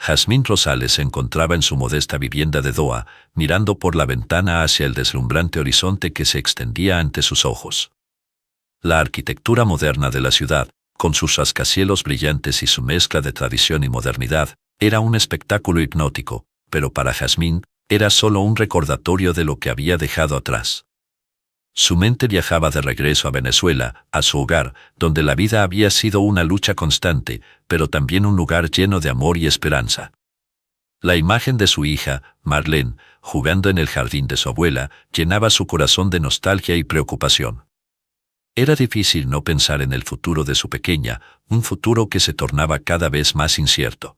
Jazmín Rosales se encontraba en su modesta vivienda de Doha, mirando por la ventana hacia el deslumbrante horizonte que se extendía ante sus ojos. La arquitectura moderna de la ciudad, con sus rascacielos brillantes y su mezcla de tradición y modernidad, era un espectáculo hipnótico, pero para Jazmín era solo un recordatorio de lo que había dejado atrás. Su mente viajaba de regreso a Venezuela, a su hogar, donde la vida había sido una lucha constante, pero también un lugar lleno de amor y esperanza. La imagen de su hija, Marlene, jugando en el jardín de su abuela, llenaba su corazón de nostalgia y preocupación. Era difícil no pensar en el futuro de su pequeña, un futuro que se tornaba cada vez más incierto.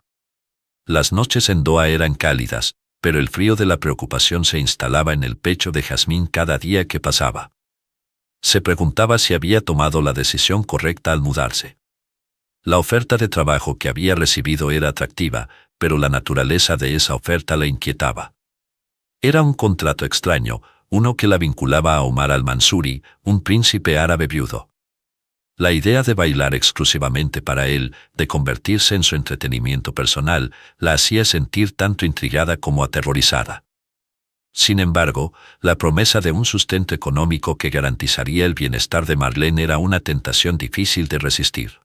Las noches en Doha eran cálidas, pero el frío de la preocupación se instalaba en el pecho de Jazmín cada día que pasaba. Se preguntaba si había tomado la decisión correcta al mudarse. La oferta de trabajo que había recibido era atractiva, pero la naturaleza de esa oferta la inquietaba. Era un contrato extraño, uno que la vinculaba a Omar al-Mansuri, un príncipe árabe viudo. La idea de bailar exclusivamente para él, de convertirse en su entretenimiento personal, la hacía sentir tanto intrigada como aterrorizada. Sin embargo, la promesa de un sustento económico que garantizaría el bienestar de Marlene era una tentación difícil de resistir.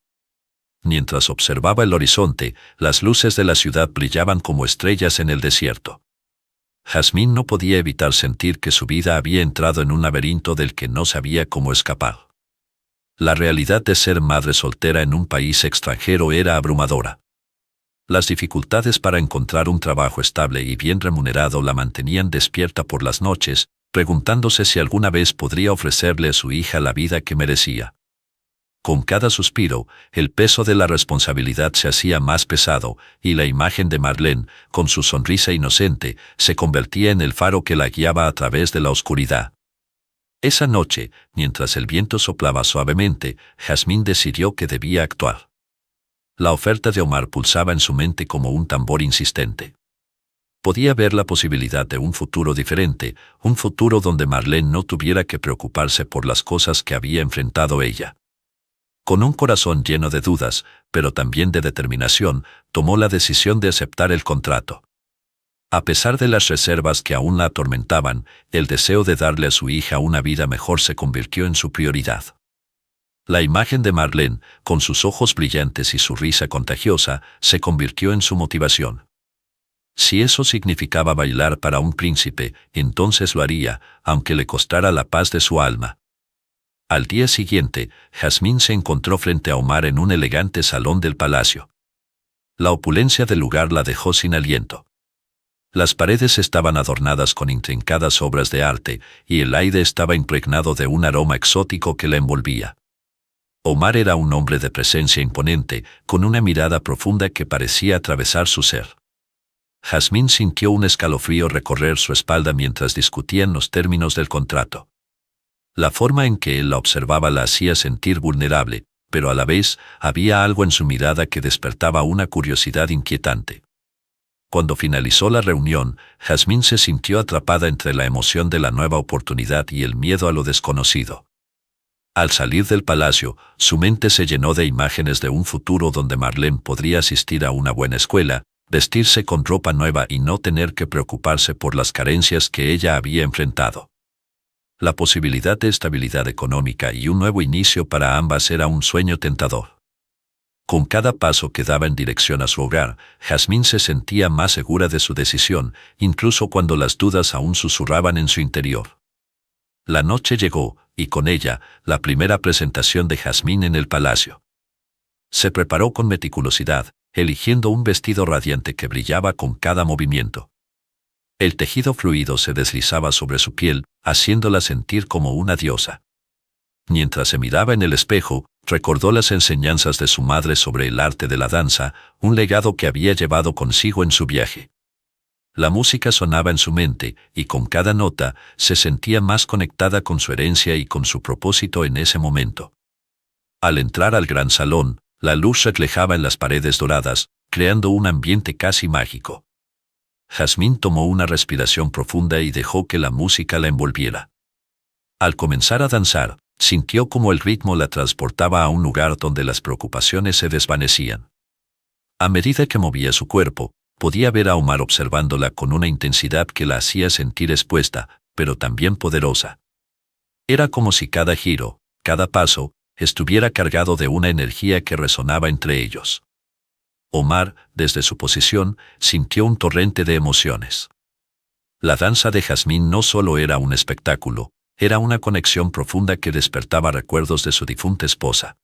Mientras observaba el horizonte, las luces de la ciudad brillaban como estrellas en el desierto. Jazmín no podía evitar sentir que su vida había entrado en un laberinto del que no sabía cómo escapar. La realidad de ser madre soltera en un país extranjero era abrumadora. Las dificultades para encontrar un trabajo estable y bien remunerado la mantenían despierta por las noches, preguntándose si alguna vez podría ofrecerle a su hija la vida que merecía. Con cada suspiro, el peso de la responsabilidad se hacía más pesado, y la imagen de Marlene, con su sonrisa inocente, se convertía en el faro que la guiaba a través de la oscuridad. Esa noche, mientras el viento soplaba suavemente, Jazmín decidió que debía actuar. La oferta de Omar pulsaba en su mente como un tambor insistente. Podía ver la posibilidad de un futuro diferente, un futuro donde Marlene no tuviera que preocuparse por las cosas que había enfrentado ella. Con un corazón lleno de dudas, pero también de determinación, tomó la decisión de aceptar el contrato. A pesar de las reservas que aún la atormentaban, el deseo de darle a su hija una vida mejor se convirtió en su prioridad. La imagen de Marlene, con sus ojos brillantes y su risa contagiosa, se convirtió en su motivación. Si eso significaba bailar para un príncipe, entonces lo haría, aunque le costara la paz de su alma. Al día siguiente, Jazmín se encontró frente a Omar en un elegante salón del palacio. La opulencia del lugar la dejó sin aliento. Las paredes estaban adornadas con intrincadas obras de arte, y el aire estaba impregnado de un aroma exótico que la envolvía. Omar era un hombre de presencia imponente, con una mirada profunda que parecía atravesar su ser. Jazmín sintió un escalofrío recorrer su espalda mientras discutían los términos del contrato. La forma en que él la observaba la hacía sentir vulnerable, pero a la vez había algo en su mirada que despertaba una curiosidad inquietante. Cuando finalizó la reunión, Jazmín se sintió atrapada entre la emoción de la nueva oportunidad y el miedo a lo desconocido. Al salir del palacio, su mente se llenó de imágenes de un futuro donde Marlene podría asistir a una buena escuela, vestirse con ropa nueva y no tener que preocuparse por las carencias que ella había enfrentado. La posibilidad de estabilidad económica y un nuevo inicio para ambas era un sueño tentador. Con cada paso que daba en dirección a su hogar, Jazmín se sentía más segura de su decisión, incluso cuando las dudas aún susurraban en su interior. La noche llegó, y con ella, la primera presentación de Jazmín en el palacio. Se preparó con meticulosidad, eligiendo un vestido radiante que brillaba con cada movimiento. El tejido fluido se deslizaba sobre su piel, haciéndola sentir como una diosa. Mientras se miraba en el espejo, recordó las enseñanzas de su madre sobre el arte de la danza, un legado que había llevado consigo en su viaje. La música sonaba en su mente, y con cada nota, se sentía más conectada con su herencia y con su propósito en ese momento. Al entrar al gran salón, la luz reflejaba en las paredes doradas, creando un ambiente casi mágico. Jazmín tomó una respiración profunda y dejó que la música la envolviera. Al comenzar a danzar, sintió como el ritmo la transportaba a un lugar donde las preocupaciones se desvanecían. A medida que movía su cuerpo, podía ver a Omar observándola con una intensidad que la hacía sentir expuesta, pero también poderosa. Era como si cada giro, cada paso, estuviera cargado de una energía que resonaba entre ellos. Omar, desde su posición, sintió un torrente de emociones. La danza de Jazmín no solo era un espectáculo, era una conexión profunda que despertaba recuerdos de su difunta esposa.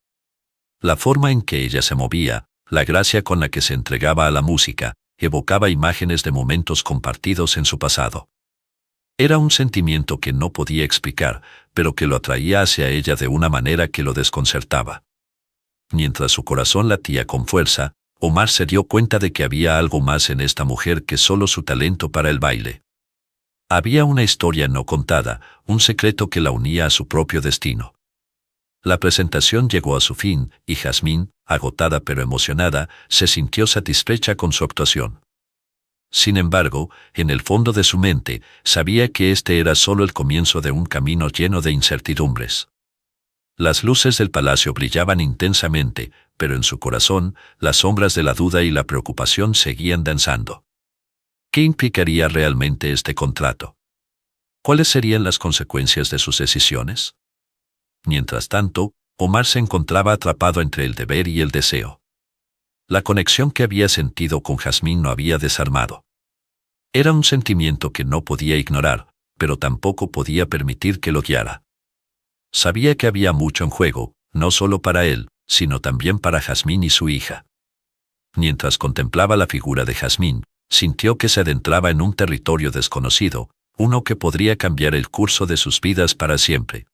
La forma en que ella se movía, la gracia con la que se entregaba a la música, evocaba imágenes de momentos compartidos en su pasado. Era un sentimiento que no podía explicar, pero que lo atraía hacia ella de una manera que lo desconcertaba. Mientras su corazón latía con fuerza, Omar se dio cuenta de que había algo más en esta mujer que solo su talento para el baile. Había una historia no contada, un secreto que la unía a su propio destino. La presentación llegó a su fin, y Jazmín, agotada pero emocionada, se sintió satisfecha con su actuación. Sin embargo, en el fondo de su mente, sabía que este era solo el comienzo de un camino lleno de incertidumbres. Las luces del palacio brillaban intensamente, pero en su corazón, las sombras de la duda y la preocupación seguían danzando. ¿Qué implicaría realmente este contrato? ¿Cuáles serían las consecuencias de sus decisiones? Mientras tanto, Omar se encontraba atrapado entre el deber y el deseo. La conexión que había sentido con Jazmín no había desarmado. Era un sentimiento que no podía ignorar, pero tampoco podía permitir que lo guiara. Sabía que había mucho en juego, no solo para él, sino también para Jazmín y su hija. Mientras contemplaba la figura de Jazmín, sintió que se adentraba en un territorio desconocido, uno que podría cambiar el curso de sus vidas para siempre.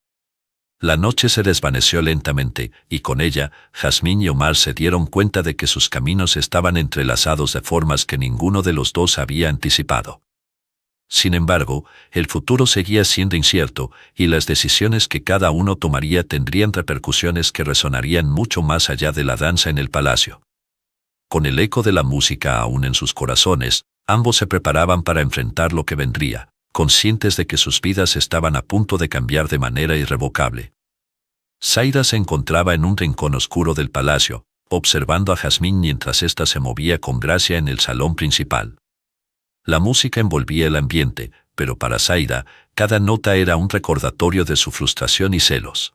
La noche se desvaneció lentamente, y con ella, Jazmín y Omar se dieron cuenta de que sus caminos estaban entrelazados de formas que ninguno de los dos había anticipado. Sin embargo, el futuro seguía siendo incierto, y las decisiones que cada uno tomaría tendrían repercusiones que resonarían mucho más allá de la danza en el palacio. Con el eco de la música aún en sus corazones, ambos se preparaban para enfrentar lo que vendría, conscientes de que sus vidas estaban a punto de cambiar de manera irrevocable. Zaida se encontraba en un rincón oscuro del palacio, observando a Jazmín mientras ésta se movía con gracia en el salón principal. La música envolvía el ambiente, pero para Zaida, cada nota era un recordatorio de su frustración y celos.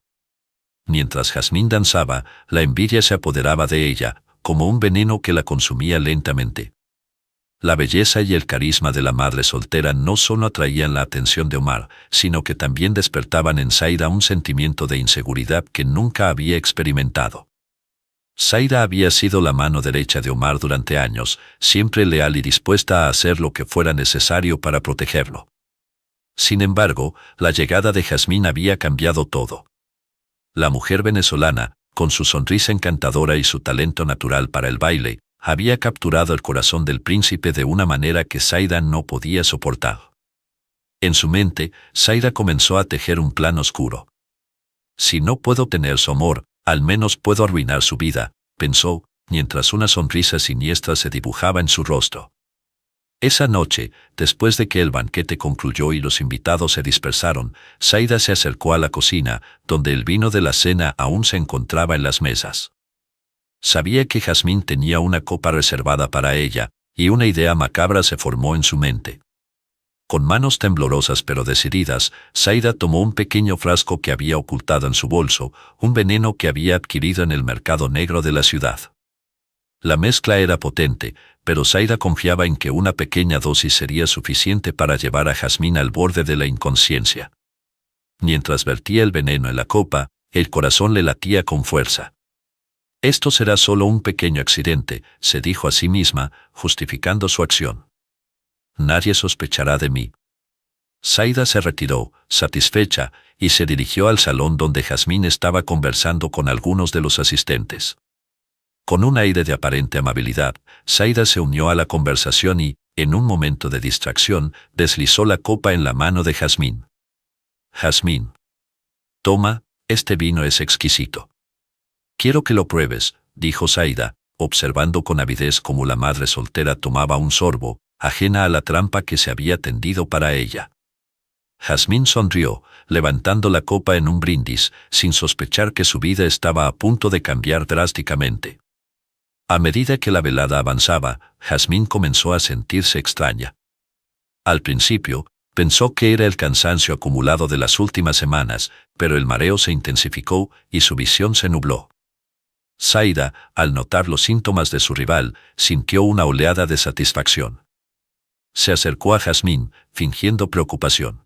Mientras Jazmín danzaba, la envidia se apoderaba de ella, como un veneno que la consumía lentamente. La belleza y el carisma de la madre soltera no solo atraían la atención de Omar, sino que también despertaban en Zaida un sentimiento de inseguridad que nunca había experimentado. Zaida había sido la mano derecha de Omar durante años, siempre leal y dispuesta a hacer lo que fuera necesario para protegerlo. Sin embargo, la llegada de Jazmín había cambiado todo. La mujer venezolana, con su sonrisa encantadora y su talento natural para el baile, había capturado el corazón del príncipe de una manera que Zaida no podía soportar. En su mente, Zaida comenzó a tejer un plan oscuro. Si no puedo tener su amor, al menos puedo arruinar su vida, pensó, mientras una sonrisa siniestra se dibujaba en su rostro. Esa noche, después de que el banquete concluyó y los invitados se dispersaron, Zaida se acercó a la cocina, donde el vino de la cena aún se encontraba en las mesas. Sabía que Jazmín tenía una copa reservada para ella, y una idea macabra se formó en su mente. Con manos temblorosas pero decididas, Zaida tomó un pequeño frasco que había ocultado en su bolso, un veneno que había adquirido en el mercado negro de la ciudad. La mezcla era potente, pero Zaida confiaba en que una pequeña dosis sería suficiente para llevar a Jazmín al borde de la inconsciencia. Mientras vertía el veneno en la copa, el corazón le latía con fuerza. Esto será solo un pequeño accidente, se dijo a sí misma, justificando su acción. Nadie sospechará de mí. Zaida se retiró, satisfecha, y se dirigió al salón donde Jazmín estaba conversando con algunos de los asistentes. Con un aire de aparente amabilidad, Zaida se unió a la conversación y, en un momento de distracción, deslizó la copa en la mano de Jazmín. Jazmín. Toma, este vino es exquisito. Quiero que lo pruebes, dijo Zaida, observando con avidez cómo la madre soltera tomaba un sorbo, ajena a la trampa que se había tendido para ella. Jazmín sonrió, levantando la copa en un brindis, sin sospechar que su vida estaba a punto de cambiar drásticamente. A medida que la velada avanzaba, Jazmín comenzó a sentirse extraña. Al principio, pensó que era el cansancio acumulado de las últimas semanas, pero el mareo se intensificó y su visión se nubló. Zaida, al notar los síntomas de su rival, sintió una oleada de satisfacción. Se acercó a Jazmín, fingiendo preocupación.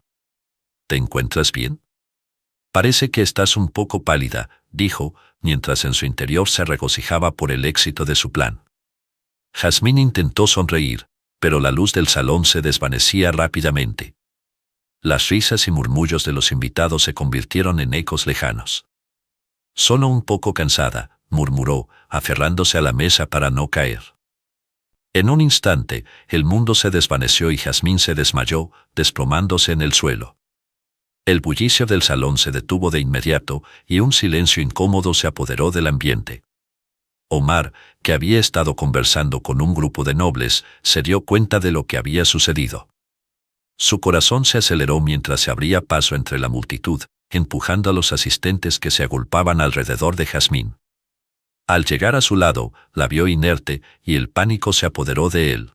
¿Te encuentras bien? Parece que estás un poco pálida, dijo, mientras en su interior se regocijaba por el éxito de su plan. Jazmín intentó sonreír, pero la luz del salón se desvanecía rápidamente. Las risas y murmullos de los invitados se convirtieron en ecos lejanos. Solo un poco cansada, murmuró, aferrándose a la mesa para no caer. En un instante, el mundo se desvaneció y Jazmín se desmayó, desplomándose en el suelo. El bullicio del salón se detuvo de inmediato y un silencio incómodo se apoderó del ambiente. Omar, que había estado conversando con un grupo de nobles, se dio cuenta de lo que había sucedido. Su corazón se aceleró mientras se abría paso entre la multitud, empujando a los asistentes que se agolpaban alrededor de Jazmín. Al llegar a su lado, la vio inerte y el pánico se apoderó de él.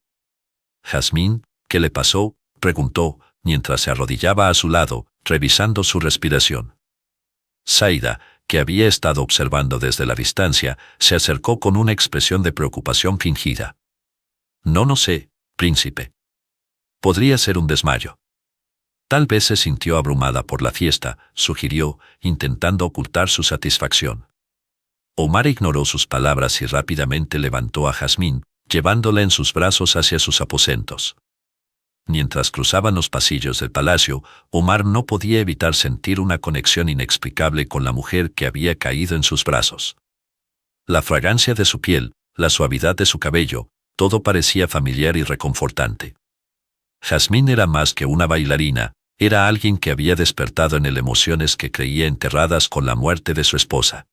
«Jazmín, ¿qué le pasó?», preguntó, mientras se arrodillaba a su lado, revisando su respiración. Zaida, que había estado observando desde la distancia, se acercó con una expresión de preocupación fingida. «No sé, príncipe. Podría ser un desmayo». Tal vez se sintió abrumada por la fiesta, sugirió, intentando ocultar su satisfacción. Omar ignoró sus palabras y rápidamente levantó a Jazmín, llevándola en sus brazos hacia sus aposentos. Mientras cruzaban los pasillos del palacio, Omar no podía evitar sentir una conexión inexplicable con la mujer que había caído en sus brazos. La fragancia de su piel, la suavidad de su cabello, todo parecía familiar y reconfortante. Jazmín era más que una bailarina, era alguien que había despertado en él emociones que creía enterradas con la muerte de su esposa.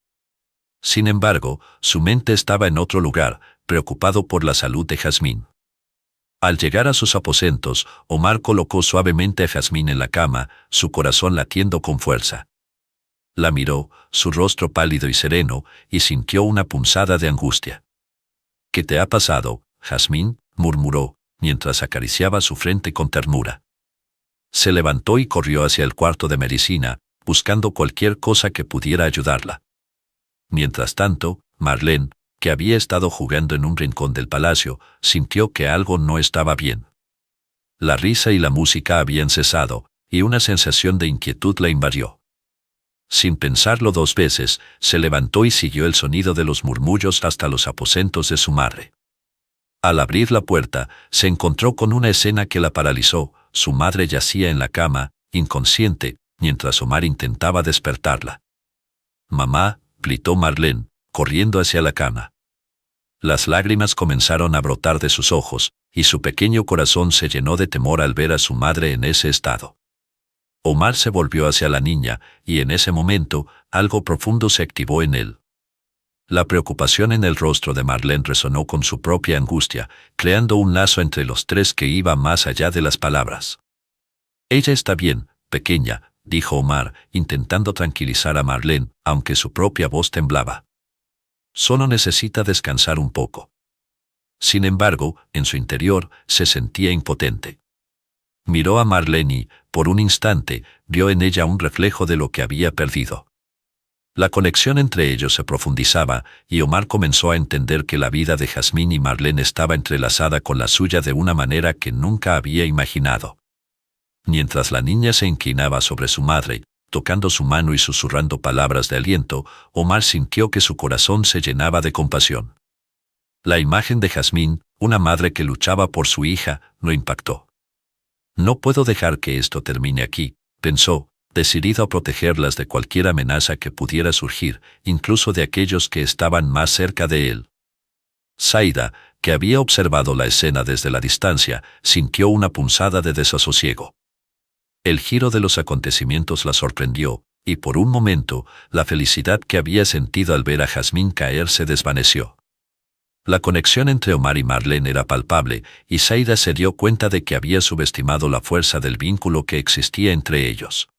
Sin embargo, su mente estaba en otro lugar, preocupado por la salud de Jazmín. Al llegar a sus aposentos, Omar colocó suavemente a Jazmín en la cama, su corazón latiendo con fuerza. La miró, su rostro pálido y sereno, y sintió una punzada de angustia. «¿Qué te ha pasado, Jazmín?», murmuró, mientras acariciaba su frente con ternura. Se levantó y corrió hacia el cuarto de medicina, buscando cualquier cosa que pudiera ayudarla. Mientras tanto, Marlene, que había estado jugando en un rincón del palacio, sintió que algo no estaba bien. La risa y la música habían cesado, y una sensación de inquietud la invadió. Sin pensarlo dos veces, se levantó y siguió el sonido de los murmullos hasta los aposentos de su madre. Al abrir la puerta, se encontró con una escena que la paralizó. Su madre yacía en la cama, inconsciente, mientras Omar intentaba despertarla. «Mamá», gritó Marlene, corriendo hacia la cama. Las lágrimas comenzaron a brotar de sus ojos, y su pequeño corazón se llenó de temor al ver a su madre en ese estado. Omar se volvió hacia la niña, y en ese momento, algo profundo se activó en él. La preocupación en el rostro de Marlene resonó con su propia angustia, creando un lazo entre los tres que iba más allá de las palabras. «Ella está bien, pequeña», dijo Omar, intentando tranquilizar a Marlene, aunque su propia voz temblaba. «Solo necesita descansar un poco». Sin embargo, en su interior, se sentía impotente. Miró a Marlene y, por un instante, vio en ella un reflejo de lo que había perdido. La conexión entre ellos se profundizaba, y Omar comenzó a entender que la vida de Jazmín y Marlene estaba entrelazada con la suya de una manera que nunca había imaginado. Mientras la niña se inclinaba sobre su madre, tocando su mano y susurrando palabras de aliento, Omar sintió que su corazón se llenaba de compasión. La imagen de Jazmín, una madre que luchaba por su hija, lo impactó. «No puedo dejar que esto termine aquí», pensó, decidido a protegerlas de cualquier amenaza que pudiera surgir, incluso de aquellos que estaban más cerca de él. Zaida, que había observado la escena desde la distancia, sintió una punzada de desasosiego. El giro de los acontecimientos la sorprendió, y por un momento, la felicidad que había sentido al ver a Jazmín caer se desvaneció. La conexión entre Omar y Marlene era palpable, y Zaida se dio cuenta de que había subestimado la fuerza del vínculo que existía entre ellos.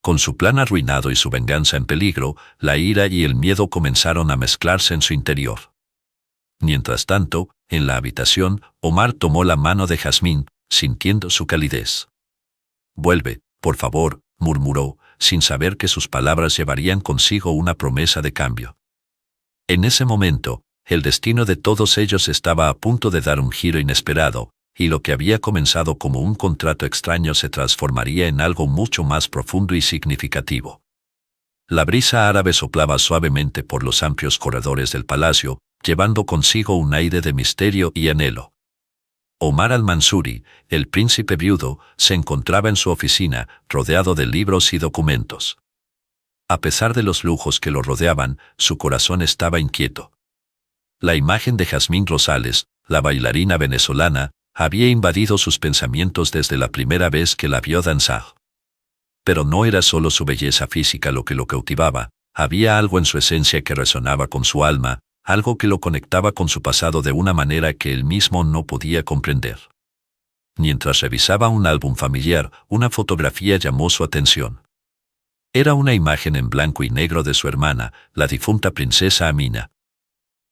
Con su plan arruinado y su venganza en peligro, la ira y el miedo comenzaron a mezclarse en su interior. Mientras tanto, en la habitación, Omar tomó la mano de Jazmín, sintiendo su calidez. «Vuelve, por favor», murmuró, sin saber que sus palabras llevarían consigo una promesa de cambio. En ese momento, el destino de todos ellos estaba a punto de dar un giro inesperado, y lo que había comenzado como un contrato extraño se transformaría en algo mucho más profundo y significativo. La brisa árabe soplaba suavemente por los amplios corredores del palacio, llevando consigo un aire de misterio y anhelo. Omar al-Mansuri, el príncipe viudo, se encontraba en su oficina, rodeado de libros y documentos. A pesar de los lujos que lo rodeaban, su corazón estaba inquieto. La imagen de Jazmín Rosales, la bailarina venezolana, había invadido sus pensamientos desde la primera vez que la vio danzar. Pero no era solo su belleza física lo que lo cautivaba, había algo en su esencia que resonaba con su alma, algo que lo conectaba con su pasado de una manera que él mismo no podía comprender. Mientras revisaba un álbum familiar, una fotografía llamó su atención. Era una imagen en blanco y negro de su hermana, la difunta princesa Amina.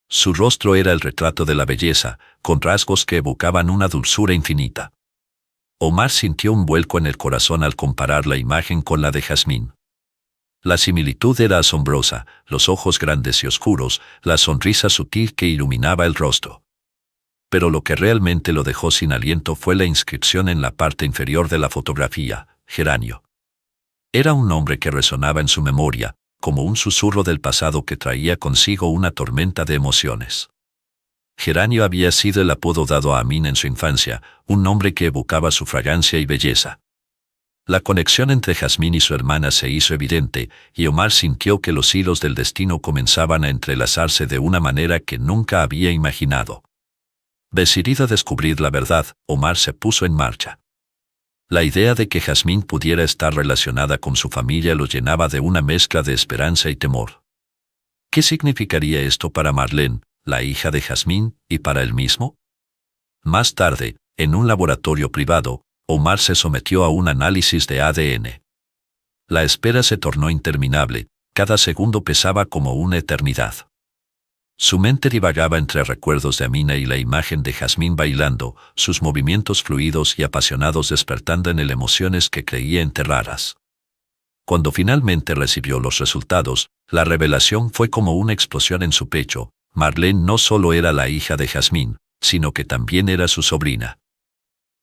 Su rostro era el retrato de la belleza, con rasgos que evocaban una dulzura infinita. Omar sintió un vuelco en el corazón al comparar la imagen con la de Jazmín. La similitud era asombrosa, los ojos grandes y oscuros, la sonrisa sutil que iluminaba el rostro. Pero lo que realmente lo dejó sin aliento fue la inscripción en la parte inferior de la fotografía, Geranio. Era un nombre que resonaba en su memoria, como un susurro del pasado que traía consigo una tormenta de emociones. Geranio había sido el apodo dado a Amina en su infancia, un nombre que evocaba su fragancia y belleza. La conexión entre Jazmín y su hermana se hizo evidente, y Omar sintió que los hilos del destino comenzaban a entrelazarse de una manera que nunca había imaginado. Decidido a descubrir la verdad, Omar se puso en marcha. La idea de que Jazmín pudiera estar relacionada con su familia lo llenaba de una mezcla de esperanza y temor. ¿Qué significaría esto para Marlene, la hija de Jazmín, y para él mismo? Más tarde, en un laboratorio privado, Omar se sometió a un análisis de ADN. La espera se tornó interminable, cada segundo pesaba como una eternidad. Su mente divagaba entre recuerdos de Amina y la imagen de Jazmín bailando, sus movimientos fluidos y apasionados despertando en él emociones que creía enterradas. Cuando finalmente recibió los resultados, la revelación fue como una explosión en su pecho. Marlene no solo era la hija de Jazmín, sino que también era su sobrina.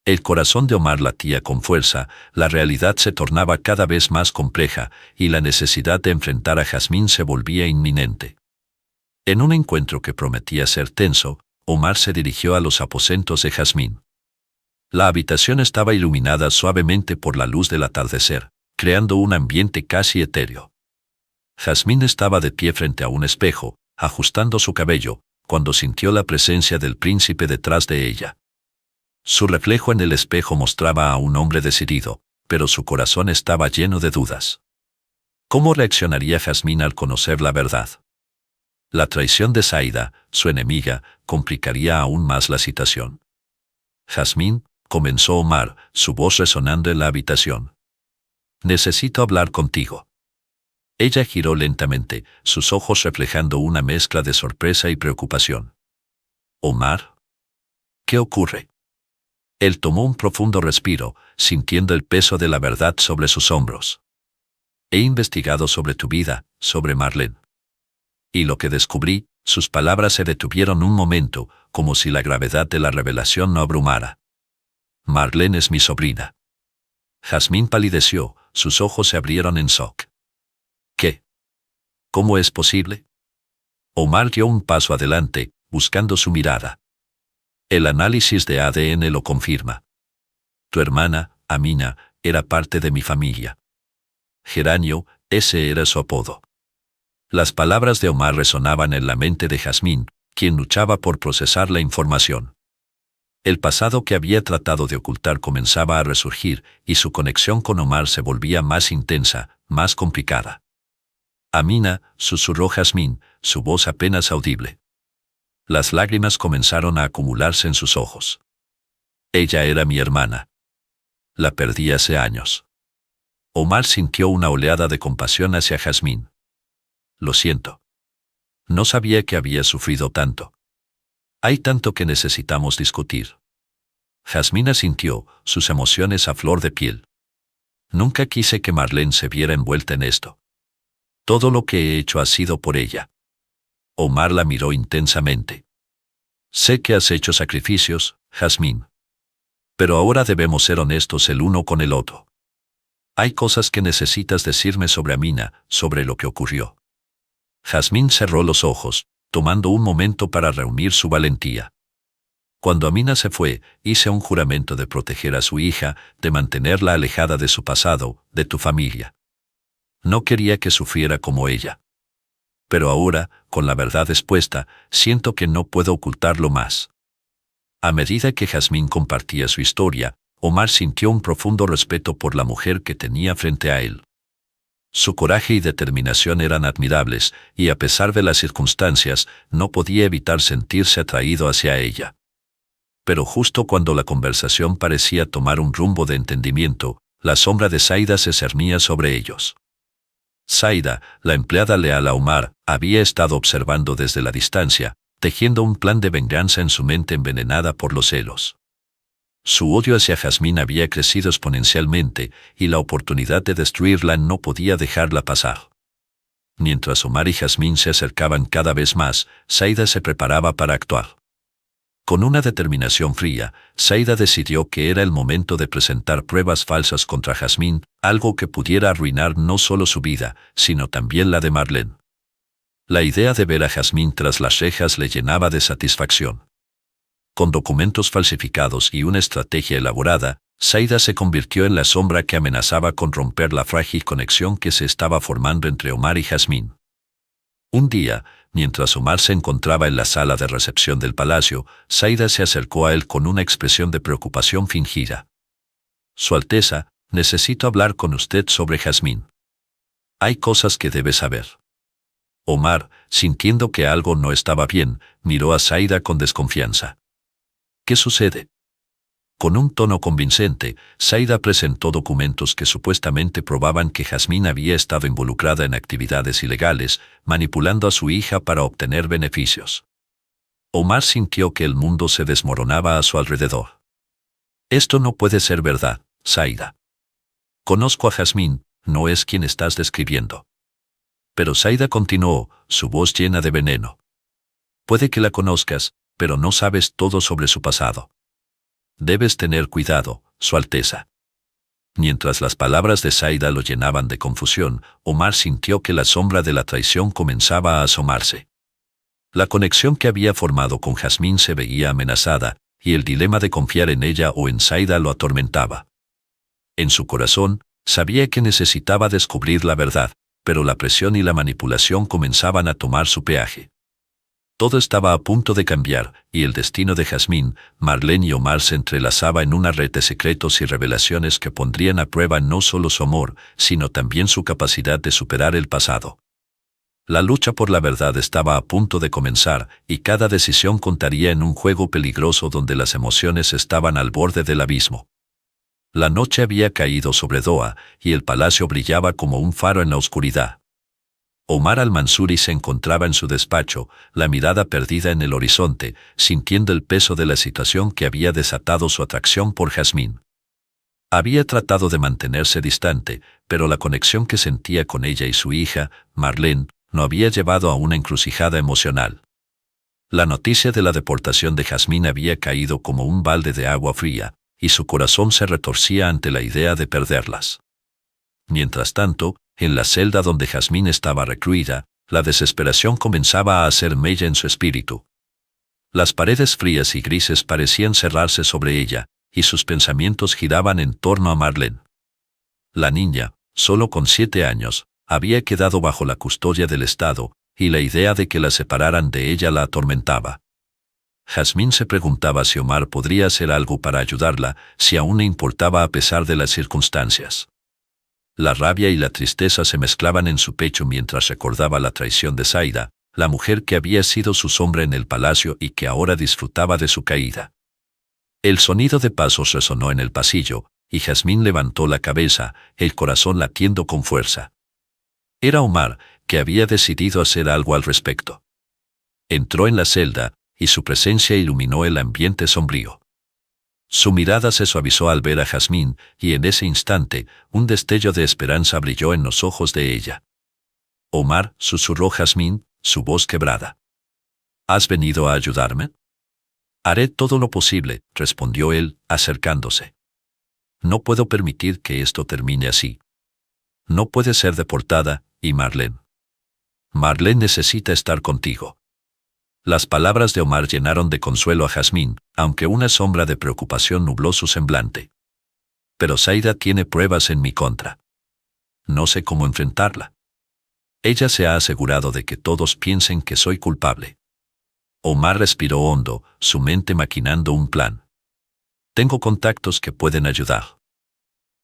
El corazón de Omar latía con fuerza, la realidad se tornaba cada vez más compleja, y la necesidad de enfrentar a Jazmín se volvía inminente. En un encuentro que prometía ser tenso, Omar se dirigió a los aposentos de Jazmín. La habitación estaba iluminada suavemente por la luz del atardecer, creando un ambiente casi etéreo. Jazmín estaba de pie frente a un espejo, ajustando su cabello, cuando sintió la presencia del príncipe detrás de ella. Su reflejo en el espejo mostraba a un hombre decidido, pero su corazón estaba lleno de dudas. ¿Cómo reaccionaría Jazmín al conocer la verdad? La traición de Zaida, su enemiga, complicaría aún más la situación. «Jazmín», comenzó Omar, su voz resonando en la habitación. «Necesito hablar contigo». Ella giró lentamente, sus ojos reflejando una mezcla de sorpresa y preocupación. «Omar, ¿qué ocurre?» Él tomó un profundo respiro, sintiendo el peso de la verdad sobre sus hombros. «He investigado sobre tu vida, sobre Marlene. Y lo que descubrí», sus palabras se detuvieron un momento, como si la gravedad de la revelación no abrumara. «Marlene es mi sobrina». Jazmín palideció, sus ojos se abrieron en shock. «¿Qué? ¿Cómo es posible?» Omar dio un paso adelante, buscando su mirada. «El análisis de ADN lo confirma. Tu hermana, Amina, era parte de mi familia. Geranio, ese era su apodo». Las palabras de Omar resonaban en la mente de Jazmín, quien luchaba por procesar la información. El pasado que había tratado de ocultar comenzaba a resurgir, y su conexión con Omar se volvía más intensa, más complicada. «Amina», susurró Jazmín, su voz apenas audible. Las lágrimas comenzaron a acumularse en sus ojos. «Ella era mi hermana. La perdí hace años». Omar sintió una oleada de compasión hacia Jazmín. «Lo siento. No sabía que había sufrido tanto». Hay tanto que necesitamos discutir. Jazmín asintió, sus emociones a flor de piel. Nunca quise que Marlene se viera envuelta en esto. Todo lo que he hecho ha sido por ella. Omar la miró intensamente. Sé que has hecho sacrificios, Jazmín. Pero ahora debemos ser honestos el uno con el otro. Hay cosas que necesitas decirme sobre Amina, sobre lo que ocurrió. Jazmín cerró los ojos, tomando un momento para reunir su valentía. Cuando Amina se fue, hice un juramento de proteger a su hija, de mantenerla alejada de su pasado, de tu familia. No quería que sufriera como ella. Pero ahora, con la verdad expuesta, siento que no puedo ocultarlo más. A medida que Jazmín compartía su historia, Omar sintió un profundo respeto por la mujer que tenía frente a él. Su coraje y determinación eran admirables, y a pesar de las circunstancias, no podía evitar sentirse atraído hacia ella. Pero justo cuando la conversación parecía tomar un rumbo de entendimiento, la sombra de Zaida se cernía sobre ellos. Zaida, la empleada leal a Omar, había estado observando desde la distancia, tejiendo un plan de venganza en su mente envenenada por los celos. Su odio hacia Jazmín había crecido exponencialmente, y la oportunidad de destruirla no podía dejarla pasar. Mientras Omar y Jazmín se acercaban cada vez más, Zaida se preparaba para actuar. Con una determinación fría, Zaida decidió que era el momento de presentar pruebas falsas contra Jazmín, algo que pudiera arruinar no solo su vida, sino también la de Marlene. La idea de ver a Jazmín tras las rejas le llenaba de satisfacción. Con documentos falsificados y una estrategia elaborada, Zaida se convirtió en la sombra que amenazaba con romper la frágil conexión que se estaba formando entre Omar y Jazmín. Un día, mientras Omar se encontraba en la sala de recepción del palacio, Zaida se acercó a él con una expresión de preocupación fingida. Su Alteza, necesito hablar con usted sobre Jazmín. Hay cosas que debe saber. Omar, sintiendo que algo no estaba bien, miró a Zaida con desconfianza. ¿Qué sucede? Con un tono convincente, Zaida presentó documentos que supuestamente probaban que Jazmín había estado involucrada en actividades ilegales, manipulando a su hija para obtener beneficios. Omar sintió que el mundo se desmoronaba a su alrededor. Esto no puede ser verdad, Zaida. Conozco a Jazmín, no es quien estás describiendo. Pero Zaida continuó, su voz llena de veneno. Puede que la conozcas, pero no sabes todo sobre su pasado. Debes tener cuidado, Su Alteza. Mientras las palabras de Zaida lo llenaban de confusión, Omar sintió que la sombra de la traición comenzaba a asomarse. La conexión que había formado con Jazmín se veía amenazada, y el dilema de confiar en ella o en Zaida lo atormentaba. En su corazón, sabía que necesitaba descubrir la verdad, pero la presión y la manipulación comenzaban a tomar su peaje. Todo estaba a punto de cambiar, y el destino de Jazmín, Marlene y Omar se entrelazaba en una red de secretos y revelaciones que pondrían a prueba no solo su amor, sino también su capacidad de superar el pasado. La lucha por la verdad estaba a punto de comenzar, y cada decisión contaría en un juego peligroso donde las emociones estaban al borde del abismo. La noche había caído sobre Doha, y el palacio brillaba como un faro en la oscuridad. Omar al-Mansuri se encontraba en su despacho, la mirada perdida en el horizonte, sintiendo el peso de la situación que había desatado su atracción por Jazmín. Había tratado de mantenerse distante, pero la conexión que sentía con ella y su hija, Marlene, lo había llevado a una encrucijada emocional. La noticia de la deportación de Jazmín había caído como un balde de agua fría, y su corazón se retorcía ante la idea de perderlas. Mientras tanto, en la celda donde Jazmín estaba recluida, la desesperación comenzaba a hacer mella en su espíritu. Las paredes frías y grises parecían cerrarse sobre ella, y sus pensamientos giraban en torno a Marlene. La niña, solo con 7 años, había quedado bajo la custodia del Estado, y la idea de que la separaran de ella la atormentaba. Jazmín se preguntaba si Omar podría hacer algo para ayudarla, si aún le importaba a pesar de las circunstancias. La rabia y la tristeza se mezclaban en su pecho mientras recordaba la traición de Zaida, la mujer que había sido su sombra en el palacio y que ahora disfrutaba de su caída. El sonido de pasos resonó en el pasillo, y Jazmín levantó la cabeza, el corazón latiendo con fuerza. Era Omar, que había decidido hacer algo al respecto. Entró en la celda, y su presencia iluminó el ambiente sombrío. Su mirada se suavizó al ver a Jazmín, y en ese instante, un destello de esperanza brilló en los ojos de ella. «Omar», susurró Jazmín, su voz quebrada. «¿Has venido a ayudarme?» «Haré todo lo posible», respondió él, acercándose. «No puedo permitir que esto termine así. No puede ser deportada, y Marlene. Marlene necesita estar contigo». Las palabras de Omar llenaron de consuelo a Jazmín, aunque una sombra de preocupación nubló su semblante. «Pero Saida tiene pruebas en mi contra. No sé cómo enfrentarla. Ella se ha asegurado de que todos piensen que soy culpable». Omar respiró hondo, su mente maquinando un plan. «Tengo contactos que pueden ayudar.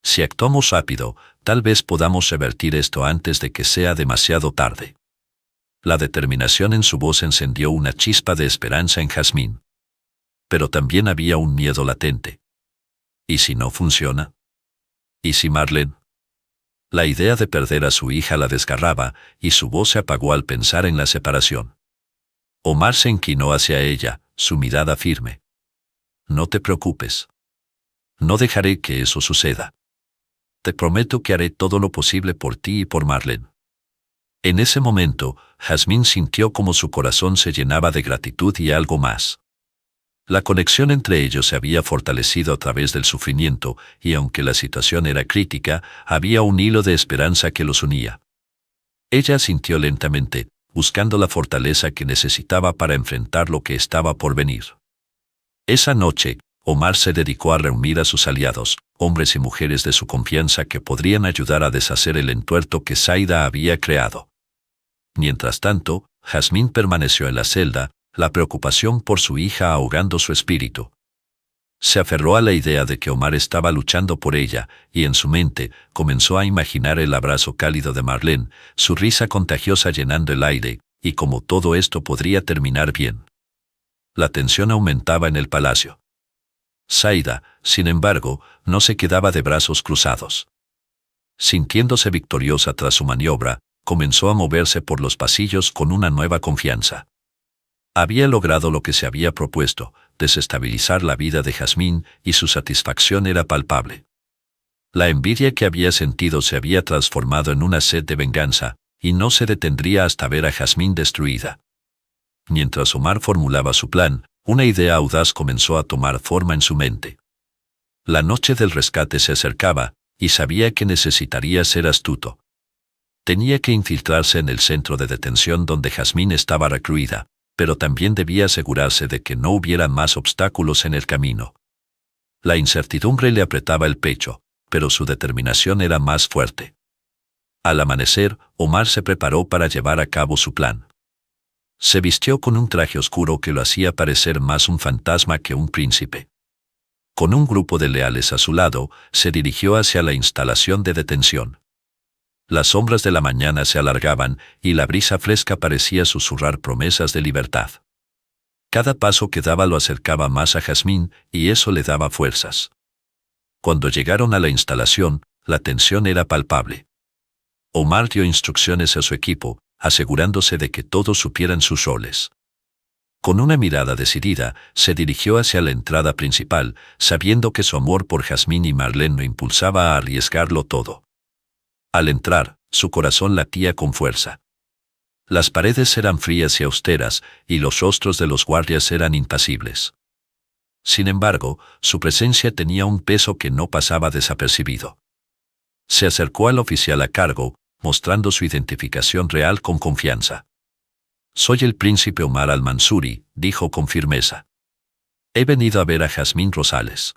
Si actuamos rápido, tal vez podamos revertir esto antes de que sea demasiado tarde». La determinación en su voz encendió una chispa de esperanza en Jazmín. Pero también había un miedo latente. ¿Y si no funciona? ¿Y si Marlene? La idea de perder a su hija la desgarraba, y su voz se apagó al pensar en la separación. Omar se inclinó hacia ella, su mirada firme. «No te preocupes. No dejaré que eso suceda. Te prometo que haré todo lo posible por ti y por Marlene». En ese momento, Jazmín sintió como su corazón se llenaba de gratitud y algo más. La conexión entre ellos se había fortalecido a través del sufrimiento, y aunque la situación era crítica, había un hilo de esperanza que los unía. Ella sintió lentamente, buscando la fortaleza que necesitaba para enfrentar lo que estaba por venir. Esa noche, Omar se dedicó a reunir a sus aliados, hombres y mujeres de su confianza que podrían ayudar a deshacer el entuerto que Saida había creado. Mientras tanto, Jazmín permaneció en la celda, la preocupación por su hija ahogando su espíritu. Se aferró a la idea de que Omar estaba luchando por ella, y en su mente comenzó a imaginar el abrazo cálido de Marlene, su risa contagiosa llenando el aire, y cómo todo esto podría terminar bien. La tensión aumentaba en el palacio. Saida, sin embargo, no se quedaba de brazos cruzados. Sintiéndose victoriosa tras su maniobra, comenzó a moverse por los pasillos con una nueva confianza. Había logrado lo que se había propuesto, desestabilizar la vida de Jazmín, y su satisfacción era palpable. La envidia que había sentido se había transformado en una sed de venganza, y no se detendría hasta ver a Jazmín destruida. Mientras Omar formulaba su plan, una idea audaz comenzó a tomar forma en su mente. La noche del rescate se acercaba, y sabía que necesitaría ser astuto. Tenía que infiltrarse en el centro de detención donde Jazmín estaba recluida, pero también debía asegurarse de que no hubiera más obstáculos en el camino. La incertidumbre le apretaba el pecho, pero su determinación era más fuerte. Al amanecer, Omar se preparó para llevar a cabo su plan. Se vistió con un traje oscuro que lo hacía parecer más un fantasma que un príncipe. Con un grupo de leales a su lado, se dirigió hacia la instalación de detención. Las sombras de la mañana se alargaban, y la brisa fresca parecía susurrar promesas de libertad. Cada paso que daba lo acercaba más a Jazmín, y eso le daba fuerzas. Cuando llegaron a la instalación, la tensión era palpable. Omar dio instrucciones a su equipo, asegurándose de que todos supieran sus roles. Con una mirada decidida, se dirigió hacia la entrada principal, sabiendo que su amor por Jazmín y Marlene lo impulsaba a arriesgarlo todo. Al entrar, su corazón latía con fuerza. Las paredes eran frías y austeras, y los rostros de los guardias eran impasibles. Sin embargo, su presencia tenía un peso que no pasaba desapercibido. Se acercó al oficial a cargo, mostrando su identificación real con confianza. «Soy el príncipe Omar al-Mansuri», dijo con firmeza. «He venido a ver a Jazmín Rosales».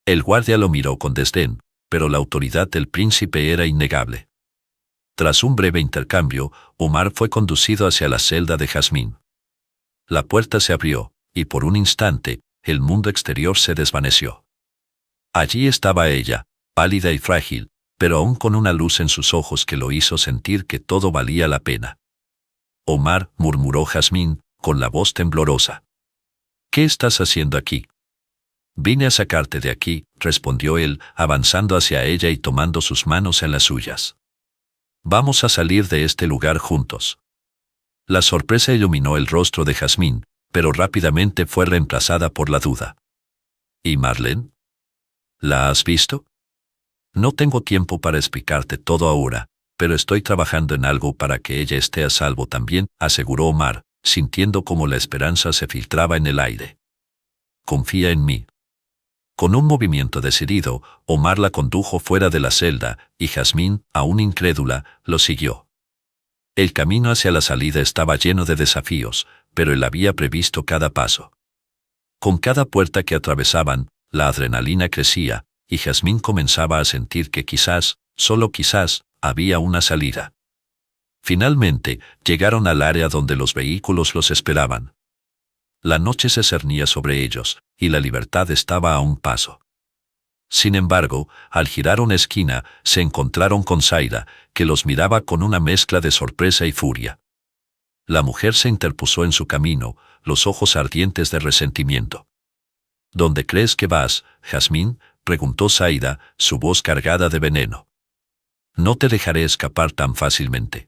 El guardia lo miró con desdén, pero la autoridad del príncipe era innegable. Tras un breve intercambio, Omar fue conducido hacia la celda de Jazmín. La puerta se abrió, y por un instante, el mundo exterior se desvaneció. Allí estaba ella, pálida y frágil, pero aún con una luz en sus ojos que lo hizo sentir que todo valía la pena. «Omar», murmuró Jazmín, con la voz temblorosa. «¿Qué estás haciendo aquí?» «Vine a sacarte de aquí», respondió él, avanzando hacia ella y tomando sus manos en las suyas. «Vamos a salir de este lugar juntos». La sorpresa iluminó el rostro de Jazmín, pero rápidamente fue reemplazada por la duda. ¿Y Marlene? ¿La has visto? No tengo tiempo para explicarte todo ahora, pero estoy trabajando en algo para que ella esté a salvo también, aseguró Omar, sintiendo como la esperanza se filtraba en el aire. Confía en mí. Con un movimiento decidido, Omar la condujo fuera de la celda, y Jazmín, aún incrédula, lo siguió. El camino hacia la salida estaba lleno de desafíos, pero él había previsto cada paso. Con cada puerta que atravesaban, la adrenalina crecía, y Jazmín comenzaba a sentir que quizás, solo quizás, había una salida. Finalmente, llegaron al área donde los vehículos los esperaban. La noche se cernía sobre ellos, y la libertad estaba a un paso. Sin embargo, al girar una esquina, se encontraron con Zaida, que los miraba con una mezcla de sorpresa y furia. La mujer se interpuso en su camino, los ojos ardientes de resentimiento. ¿Dónde crees que vas, Jazmín?, preguntó Zaida, su voz cargada de veneno. No te dejaré escapar tan fácilmente.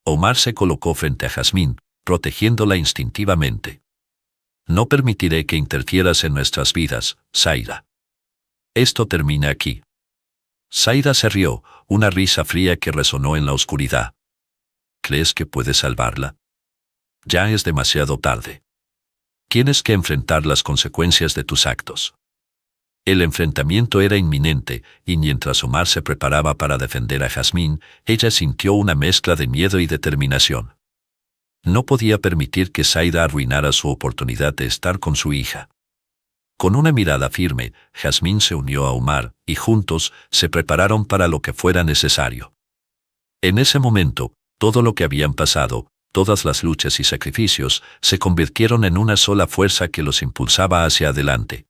Omar se colocó frente a Jazmín, protegiéndola instintivamente. No permitiré que interfieras en nuestras vidas, Zaida. Esto termina aquí. Zaida se rió, una risa fría que resonó en la oscuridad. ¿Crees que puedes salvarla? Ya es demasiado tarde. Tienes que enfrentar las consecuencias de tus actos. El enfrentamiento era inminente, y mientras Omar se preparaba para defender a Jazmín, ella sintió una mezcla de miedo y determinación. No podía permitir que Zaida arruinara su oportunidad de estar con su hija. Con una mirada firme, Jazmín se unió a Omar, y juntos se prepararon para lo que fuera necesario. En ese momento, todo lo que habían pasado, todas las luchas y sacrificios, se convirtieron en una sola fuerza que los impulsaba hacia adelante.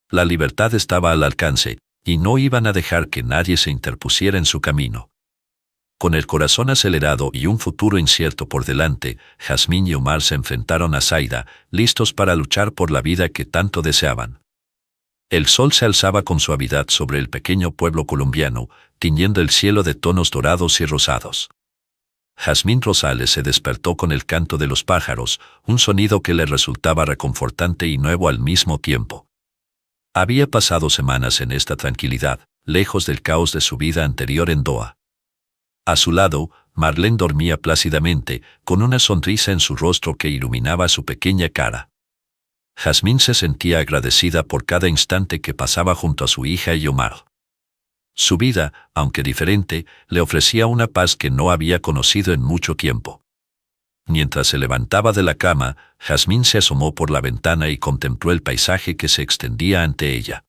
La libertad estaba al alcance, y no iban a dejar que nadie se interpusiera en su camino. Con el corazón acelerado y un futuro incierto por delante, Jazmín y Omar se enfrentaron a Zaida, listos para luchar por la vida que tanto deseaban. El sol se alzaba con suavidad sobre el pequeño pueblo colombiano, tiñendo el cielo de tonos dorados y rosados. Jazmín Rosales se despertó con el canto de los pájaros, un sonido que le resultaba reconfortante y nuevo al mismo tiempo. Había pasado semanas en esta tranquilidad, lejos del caos de su vida anterior en Doha. A su lado, Marlene dormía plácidamente, con una sonrisa en su rostro que iluminaba su pequeña cara. Jazmín se sentía agradecida por cada instante que pasaba junto a su hija y Omar. Su vida, aunque diferente, le ofrecía una paz que no había conocido en mucho tiempo. Mientras se levantaba de la cama, Jazmín se asomó por la ventana y contempló el paisaje que se extendía ante ella.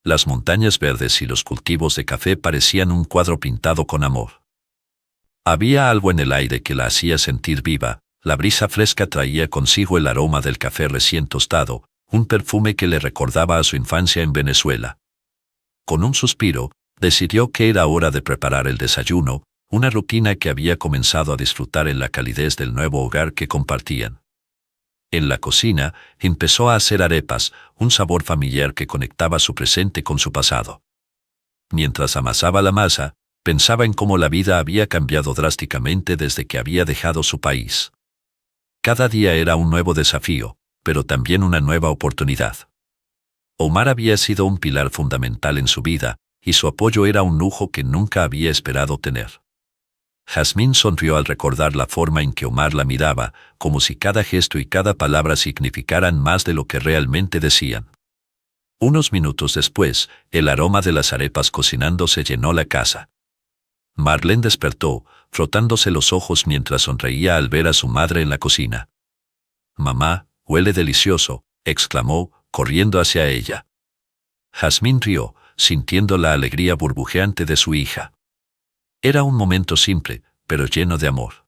Las montañas verdes y los cultivos de café parecían un cuadro pintado con amor. Había algo en el aire que la hacía sentir viva, la brisa fresca traía consigo el aroma del café recién tostado, un perfume que le recordaba a su infancia en Venezuela. Con un suspiro, decidió que era hora de preparar el desayuno, una rutina que había comenzado a disfrutar en la calidez del nuevo hogar que compartían. En la cocina, empezó a hacer arepas, un sabor familiar que conectaba su presente con su pasado. Mientras amasaba la masa, pensaba en cómo la vida había cambiado drásticamente desde que había dejado su país. Cada día era un nuevo desafío, pero también una nueva oportunidad. Omar había sido un pilar fundamental en su vida, y su apoyo era un lujo que nunca había esperado tener. Jazmín sonrió al recordar la forma en que Omar la miraba, como si cada gesto y cada palabra significaran más de lo que realmente decían. Unos minutos después, el aroma de las arepas cocinándose llenó la casa. Marlene despertó, frotándose los ojos mientras sonreía al ver a su madre en la cocina. «Mamá, huele delicioso», exclamó, corriendo hacia ella. Jazmín rió, sintiendo la alegría burbujeante de su hija. Era un momento simple, pero lleno de amor.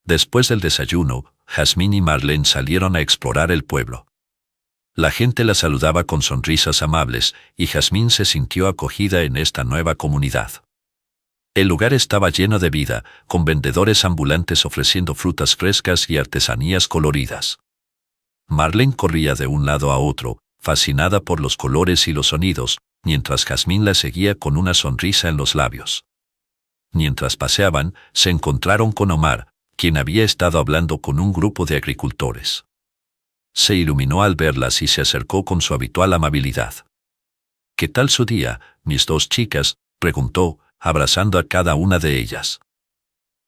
Después del desayuno, Jazmín y Marlene salieron a explorar el pueblo. La gente la saludaba con sonrisas amables, y Jazmín se sintió acogida en esta nueva comunidad. El lugar estaba lleno de vida, con vendedores ambulantes ofreciendo frutas frescas y artesanías coloridas. Marlene corría de un lado a otro, fascinada por los colores y los sonidos, mientras Jazmín la seguía con una sonrisa en los labios. Mientras paseaban, se encontraron con Omar, quien había estado hablando con un grupo de agricultores. Se iluminó al verlas y se acercó con su habitual amabilidad. —¿Qué tal su día, mis dos chicas? —preguntó, abrazando a cada una de ellas.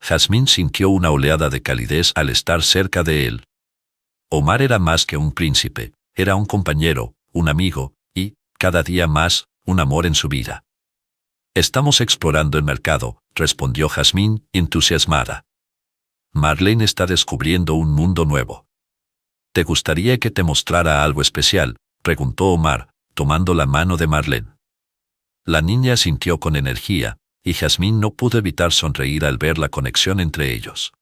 Jazmín sintió una oleada de calidez al estar cerca de él. Omar era más que un príncipe, era un compañero, un amigo, y, cada día más, un amor en su vida. —Estamos explorando el mercado —respondió Jazmín, entusiasmada. Marlene está descubriendo un mundo nuevo. —¿Te gustaría que te mostrara algo especial? —preguntó Omar, tomando la mano de Marlene. La niña asintió con energía, y Jazmín no pudo evitar sonreír al ver la conexión entre ellos.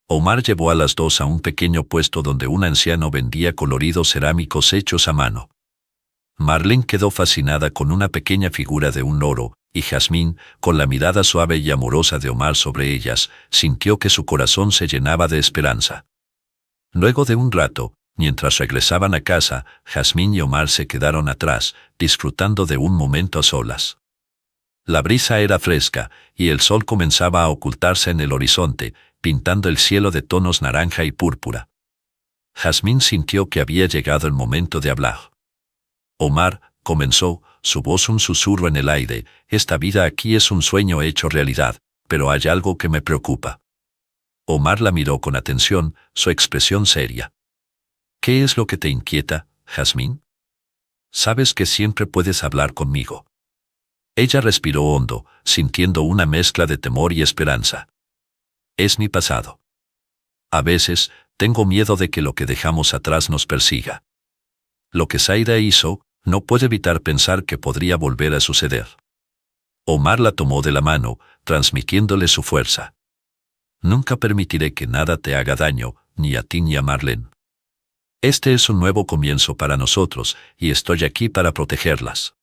Omar llevó a las dos a un pequeño puesto donde un anciano vendía coloridos cerámicos hechos a mano. Marlene quedó fascinada con una pequeña figura de un loro, y Jazmín, con la mirada suave y amorosa de Omar sobre ellas, sintió que su corazón se llenaba de esperanza. Luego de un rato, mientras regresaban a casa, Jazmín y Omar se quedaron atrás, disfrutando de un momento a solas. La brisa era fresca, y el sol comenzaba a ocultarse en el horizonte, pintando el cielo de tonos naranja y púrpura. Jazmín sintió que había llegado el momento de hablar. Omar, comenzó, su voz un susurro en el aire, esta vida aquí es un sueño hecho realidad, pero hay algo que me preocupa. Omar la miró con atención, su expresión seria. ¿Qué es lo que te inquieta, Jazmín? Sabes que siempre puedes hablar conmigo. Ella respiró hondo, sintiendo una mezcla de temor y esperanza. Es mi pasado. A veces, tengo miedo de que lo que dejamos atrás nos persiga. Lo que Zaida hizo, no puedo evitar pensar que podría volver a suceder. Omar la tomó de la mano, transmitiéndole su fuerza. Nunca permitiré que nada te haga daño, ni a ti ni a Marlene. Este es un nuevo comienzo para nosotros, y estoy aquí para protegerlas.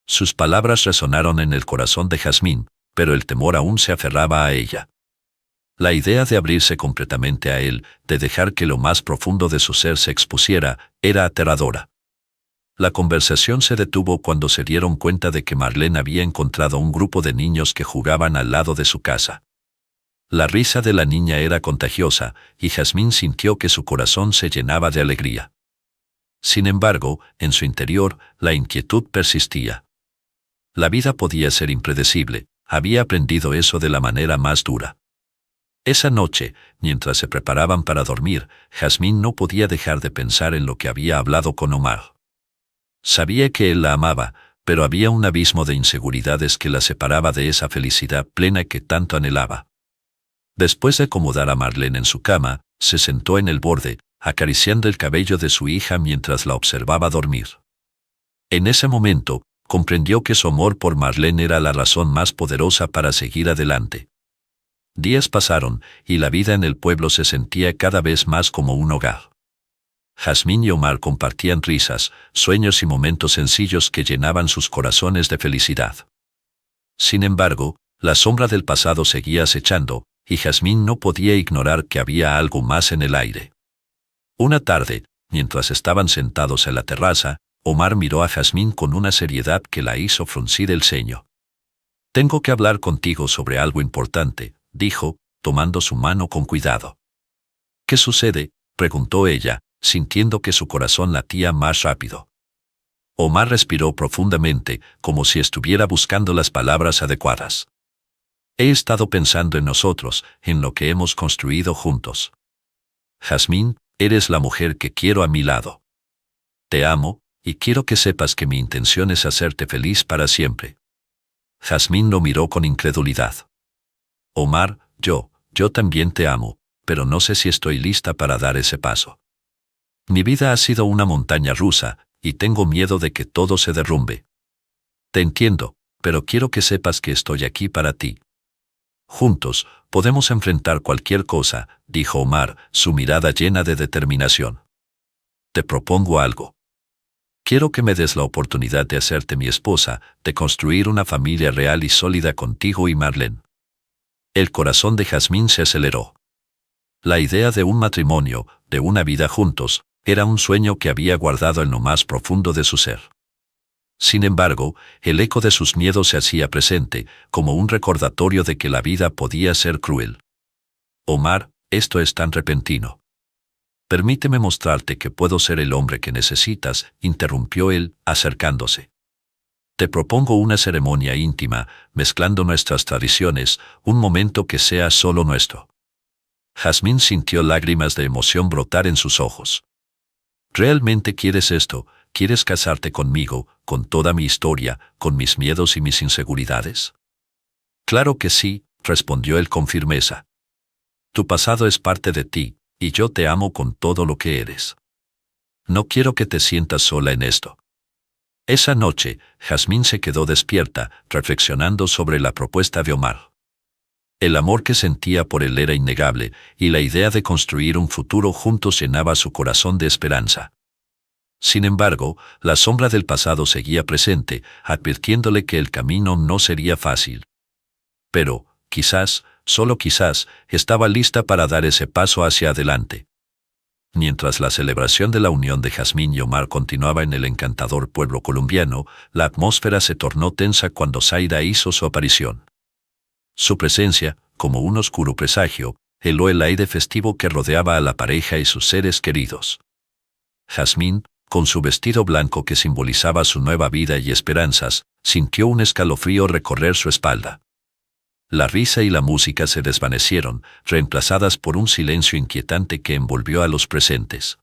Sus palabras resonaron en el corazón de Jazmín, pero el temor aún se aferraba a ella. La idea de abrirse completamente a él, de dejar que lo más profundo de su ser se expusiera, era aterradora. La conversación se detuvo cuando se dieron cuenta de que Marlene había encontrado un grupo de niños que jugaban al lado de su casa. La risa de la niña era contagiosa, y Jazmín sintió que su corazón se llenaba de alegría. Sin embargo, en su interior, la inquietud persistía. La vida podía ser impredecible, había aprendido eso de la manera más dura. Esa noche, mientras se preparaban para dormir, Jazmín no podía dejar de pensar en lo que había hablado con Omar. Sabía que él la amaba, pero había un abismo de inseguridades que la separaba de esa felicidad plena que tanto anhelaba. Después de acomodar a Marlene en su cama, se sentó en el borde, acariciando el cabello de su hija mientras la observaba dormir. En ese momento, comprendió que su amor por Marlene era la razón más poderosa para seguir adelante. Días pasaron, y la vida en el pueblo se sentía cada vez más como un hogar. Jazmín y Omar compartían risas, sueños y momentos sencillos que llenaban sus corazones de felicidad. Sin embargo, la sombra del pasado seguía acechando, y Jazmín no podía ignorar que había algo más en el aire. Una tarde, mientras estaban sentados en la terraza, Omar miró a Jazmín con una seriedad que la hizo fruncir el ceño. «Tengo que hablar contigo sobre algo importante», dijo, tomando su mano con cuidado. «¿Qué sucede?», preguntó ella, sintiendo que su corazón latía más rápido. Omar respiró profundamente, como si estuviera buscando las palabras adecuadas. «He estado pensando en nosotros, en lo que hemos construido juntos. Jazmín, eres la mujer que quiero a mi lado. Te amo, y quiero que sepas que mi intención es hacerte feliz para siempre». Jazmín lo miró con incredulidad. «Omar, yo también te amo, pero no sé si estoy lista para dar ese paso. Mi vida ha sido una montaña rusa, y tengo miedo de que todo se derrumbe. Te entiendo, pero quiero que sepas que estoy aquí para ti. Juntos, podemos enfrentar cualquier cosa», dijo Omar, su mirada llena de determinación. «Te propongo algo. Quiero que me des la oportunidad de hacerte mi esposa, de construir una familia real y sólida contigo y Marlene». El corazón de Jazmín se aceleró. La idea de un matrimonio, de una vida juntos, era un sueño que había guardado en lo más profundo de su ser. Sin embargo, el eco de sus miedos se hacía presente, como un recordatorio de que la vida podía ser cruel. «Omar, esto es tan repentino. Permíteme mostrarte que puedo ser el hombre que necesitas, interrumpió él, acercándose. Te propongo una ceremonia íntima, mezclando nuestras tradiciones, un momento que sea solo nuestro. Jazmín sintió lágrimas de emoción brotar en sus ojos. ¿Realmente quieres esto? ¿Quieres casarte conmigo, con toda mi historia, con mis miedos y mis inseguridades? Claro que sí, respondió él con firmeza. Tu pasado es parte de ti, y yo te amo con todo lo que eres. No quiero que te sientas sola en esto. Esa noche, Jazmín se quedó despierta, reflexionando sobre la propuesta de Omar. El amor que sentía por él era innegable, y la idea de construir un futuro juntos llenaba su corazón de esperanza. Sin embargo, la sombra del pasado seguía presente, advirtiéndole que el camino no sería fácil. Pero, quizás, solo quizás, estaba lista para dar ese paso hacia adelante. Mientras la celebración de la unión de Jazmín y Omar continuaba en el encantador pueblo colombiano, la atmósfera se tornó tensa cuando Zaida hizo su aparición. Su presencia, como un oscuro presagio, heló el aire festivo que rodeaba a la pareja y sus seres queridos. Jazmín, con su vestido blanco que simbolizaba su nueva vida y esperanzas, sintió un escalofrío recorrer su espalda. La risa y la música se desvanecieron, reemplazadas por un silencio inquietante que envolvió a los presentes.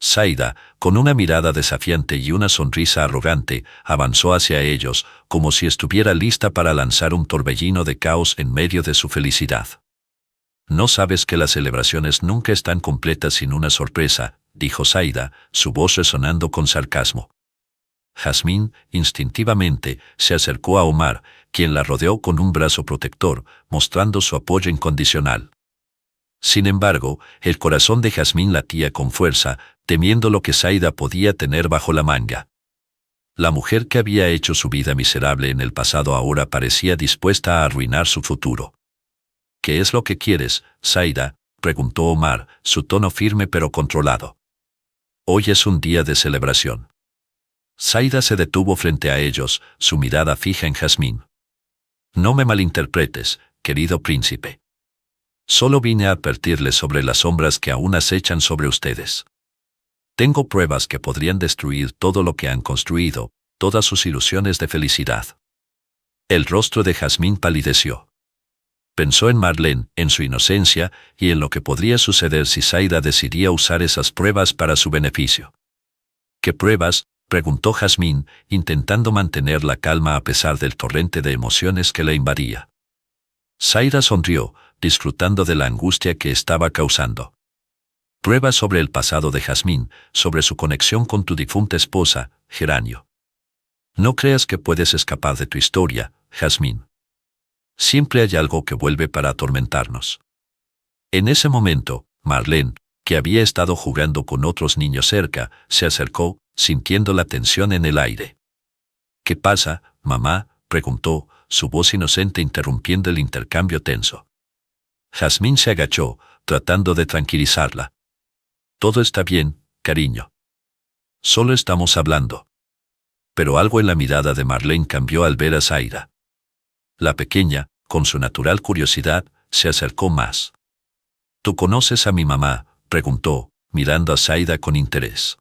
Zaida, con una mirada desafiante y una sonrisa arrogante, avanzó hacia ellos, como si estuviera lista para lanzar un torbellino de caos en medio de su felicidad. «No sabes que las celebraciones nunca están completas sin una sorpresa», dijo Zaida, su voz resonando con sarcasmo. Jazmín, instintivamente, se acercó a Omar, quien la rodeó con un brazo protector, mostrando su apoyo incondicional. Sin embargo, el corazón de Jazmín latía con fuerza, temiendo lo que Zaida podía tener bajo la manga. La mujer que había hecho su vida miserable en el pasado ahora parecía dispuesta a arruinar su futuro. «¿Qué es lo que quieres, Zaida?», preguntó Omar, su tono firme pero controlado. «Hoy es un día de celebración». Zaida se detuvo frente a ellos, su mirada fija en Jazmín. «No me malinterpretes, querido príncipe. Solo vine a advertirles sobre las sombras que aún acechan sobre ustedes. Tengo pruebas que podrían destruir todo lo que han construido, todas sus ilusiones de felicidad». El rostro de Jazmín palideció. Pensó en Marlene, en su inocencia, y en lo que podría suceder si Zaida decidía usar esas pruebas para su beneficio. «¿Qué pruebas?», preguntó Jazmín, intentando mantener la calma a pesar del torrente de emociones que la invadía. Zaida sonrió, disfrutando de la angustia que estaba causando. «Pruebas sobre el pasado de Jazmín, sobre su conexión con tu difunta esposa, Geranio. No creas que puedes escapar de tu historia, Jazmín. Siempre hay algo que vuelve para atormentarnos». En ese momento, Marlene, que había estado jugando con otros niños cerca, se acercó, sintiendo la tensión en el aire. «¿Qué pasa, mamá?», preguntó, su voz inocente interrumpiendo el intercambio tenso. Jazmín se agachó, tratando de tranquilizarla. «Todo está bien, cariño. Solo estamos hablando». Pero algo en la mirada de Marlene cambió al ver a Zaida. La pequeña, con su natural curiosidad, se acercó más. «¿Tú conoces a mi mamá?», preguntó, mirando a Zaida con interés.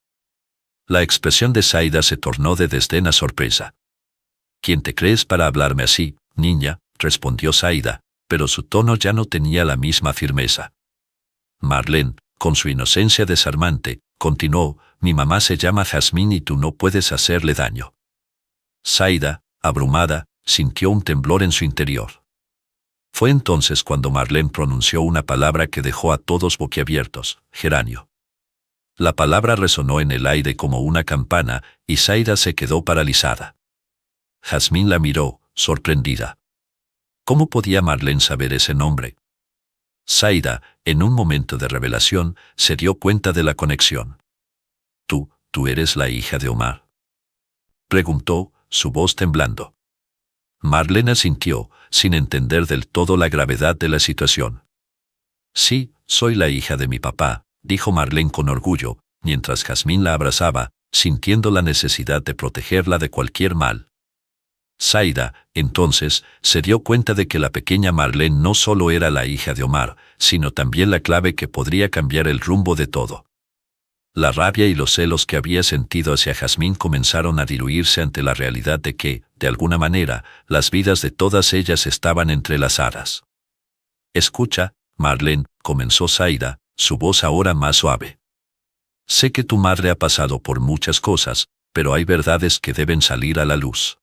La expresión de Zaida se tornó de desdén a sorpresa. «¿Quién te crees para hablarme así, niña?», respondió Zaida, pero su tono ya no tenía la misma firmeza. Marlene, con su inocencia desarmante, continuó: «Mi mamá se llama Jazmín y tú no puedes hacerle daño». Zaida, abrumada, sintió un temblor en su interior. Fue entonces cuando Marlene pronunció una palabra que dejó a todos boquiabiertos: «Geranio». La palabra resonó en el aire como una campana, y Zaida se quedó paralizada. Jazmín la miró, sorprendida. ¿Cómo podía Marlene saber ese nombre? Zaida, en un momento de revelación, se dio cuenta de la conexión. ¿Tú eres la hija de Omar?», preguntó, su voz temblando. Marlene asintió, sin entender del todo la gravedad de la situación. «Sí, soy la hija de mi papá», dijo Marlene con orgullo, mientras Jazmín la abrazaba, sintiendo la necesidad de protegerla de cualquier mal. Zaida, entonces, se dio cuenta de que la pequeña Marlene no solo era la hija de Omar, sino también la clave que podría cambiar el rumbo de todo. La rabia y los celos que había sentido hacia Jazmín comenzaron a diluirse ante la realidad de que, de alguna manera, las vidas de todas ellas estaban entrelazadas. «Escucha, Marlene», comenzó Zaida, su voz ahora más suave. «Sé que tu madre ha pasado por muchas cosas, pero hay verdades que deben salir a la luz.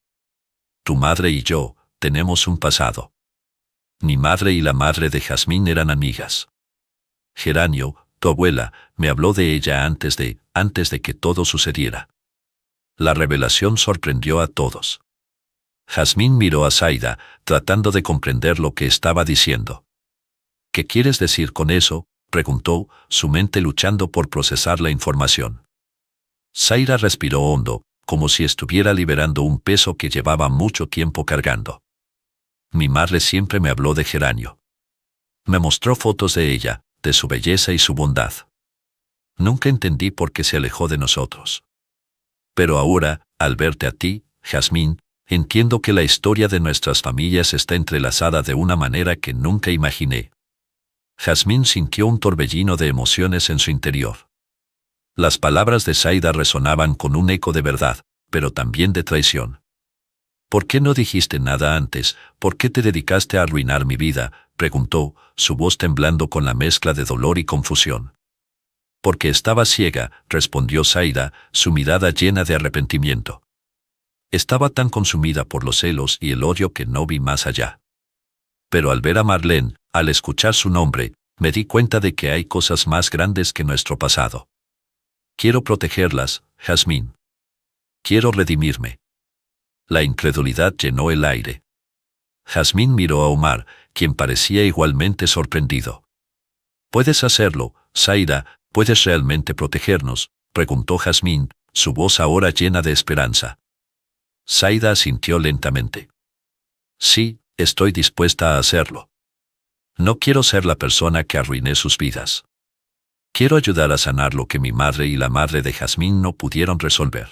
Tu madre y yo tenemos un pasado. Mi madre y la madre de Jazmín eran amigas. Geranio, tu abuela, me habló de ella antes de que todo sucediera». La revelación sorprendió a todos. Jazmín miró a Zaida, tratando de comprender lo que estaba diciendo. «¿Qué quieres decir con eso?», preguntó, su mente luchando por procesar la información. Zaida respiró hondo, como si estuviera liberando un peso que llevaba mucho tiempo cargando. «Mi madre siempre me habló de Geranio. Me mostró fotos de ella, de su belleza y su bondad. Nunca entendí por qué se alejó de nosotros. Pero ahora, al verte a ti, Jazmín, entiendo que la historia de nuestras familias está entrelazada de una manera que nunca imaginé». Jazmín sintió un torbellino de emociones en su interior. Las palabras de Zaida resonaban con un eco de verdad, pero también de traición. «¿Por qué no dijiste nada antes? ¿Por qué te dedicaste a arruinar mi vida?», preguntó, su voz temblando con la mezcla de dolor y confusión. «Porque estaba ciega», respondió Zaida, su mirada llena de arrepentimiento. «Estaba tan consumida por los celos y el odio que no vi más allá. Pero al ver a Marlene, al escuchar su nombre, me di cuenta de que hay cosas más grandes que nuestro pasado. Quiero protegerlas, Jazmín. Quiero redimirme». La incredulidad llenó el aire. Jazmín miró a Omar, quien parecía igualmente sorprendido. «¿Puedes hacerlo, Zaida? ¿Puedes realmente protegernos?», preguntó Jazmín, su voz ahora llena de esperanza. Zaida asintió lentamente. «Sí, estoy dispuesta a hacerlo. No quiero ser la persona que arruiné sus vidas. Quiero ayudar a sanar lo que mi madre y la madre de Jazmín no pudieron resolver».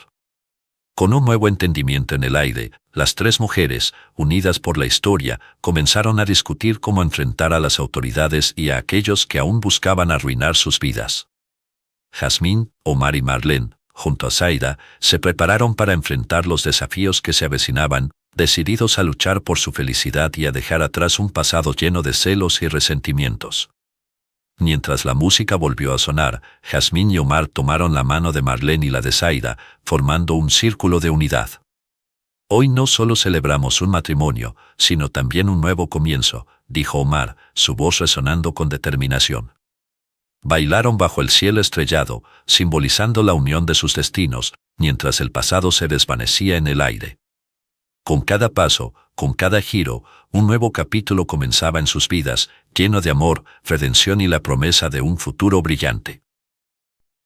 Con un nuevo entendimiento en el aire, las tres mujeres, unidas por la historia, comenzaron a discutir cómo enfrentar a las autoridades y a aquellos que aún buscaban arruinar sus vidas. Jazmín, Omar y Marlene, junto a Zaida, se prepararon para enfrentar los desafíos que se avecinaban, decididos a luchar por su felicidad y a dejar atrás un pasado lleno de celos y resentimientos. Mientras la música volvió a sonar, Jazmín y Omar tomaron la mano de Marlene y la de Zaida, formando un círculo de unidad. «Hoy no solo celebramos un matrimonio, sino también un nuevo comienzo», dijo Omar, su voz resonando con determinación. Bailaron bajo el cielo estrellado, simbolizando la unión de sus destinos, mientras el pasado se desvanecía en el aire. Con cada paso, con cada giro, un nuevo capítulo comenzaba en sus vidas, lleno de amor, redención y la promesa de un futuro brillante.